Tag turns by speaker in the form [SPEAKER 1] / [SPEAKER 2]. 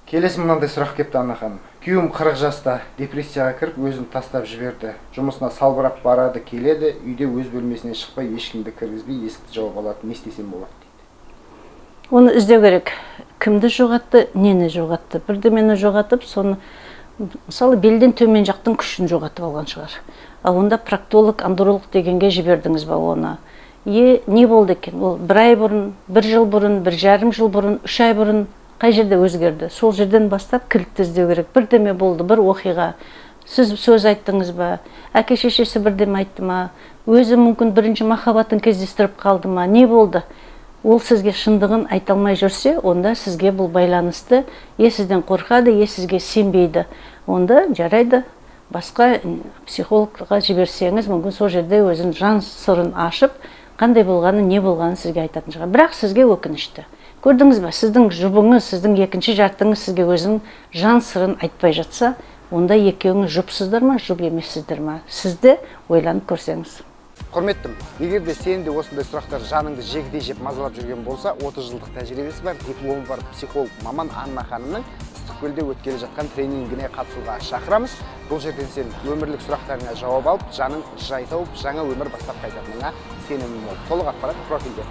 [SPEAKER 1] Келесі мынандай сұрақ кепті Анна ханым. Күйеуім 40 жаста депрессияға кіріп, өзін тастап жіберді. Жұмысына салбырап барады, келеді, үйде өз бөлмесінен шықпай, ешкімді кіргізбей, есікті жауып алады. Не істесем болады дейді.
[SPEAKER 2] Оны іздеу керек. Кімді жоғатты, нені жоғатты. Бірдемені жоғатып, соны мысалы белден төмен жақтың күшін жоғатып алған шығар. Ал онда проктолог, андролог дегенге жібердіңіз ба оны? Не болды екен? Ол 1 ай бұрын, 1 жыл бұрын, 1,5 жыл бұрын, 3 ай бұрын қай жерде өзгерді? Сол жерден бастап кілтті іздеу керек. Бірдеме болды, бір оқиға. Сіз сөз айттыңыз ба? Әке шешесі бірдеме айтты ма? Өзі мүмкін бірінші махаббатын кездестіріп қалды ма? Не болды? Ол сізге шындығын айта алмай жүрсе, онда сізге бұл байланысты сізден қорқады, сізге сенбейді. Онда жарайды, басқа психологқа жіберсеңіз, мүмкін сол жерде өзін жан сырын ашып, қандай болғаны, не болғаны сізге айтатын шығар. Бірақ сізге өкінішті. Көрдіңіз бе, сіздің жұбыңыз, сіздің екінші жартыңыз сізге өзінің жан сырын айтпай жатса, онда екеуіңіз жұпсыздар ма, жұп емессіздер ма? Сізді ойланып көрсеңіз.
[SPEAKER 1] Құрметтім, егер де сен де осындай сұрақтар жаныңды жегідей жеп мазалап жүрген болса, 30 жылдық тәжірибесі бар, дипломы бар психолог маман Анна ханымның Ыстықкөлде өткелі жатқан тренингіне қатысуға шақырамыз. Бұл жерден сен өмірлік сұрақтарыңа жауап алып, жаның жай тауып, жаңа өмір бастап қайтатыныңа сенімім мол. Толық ақпарат профильде.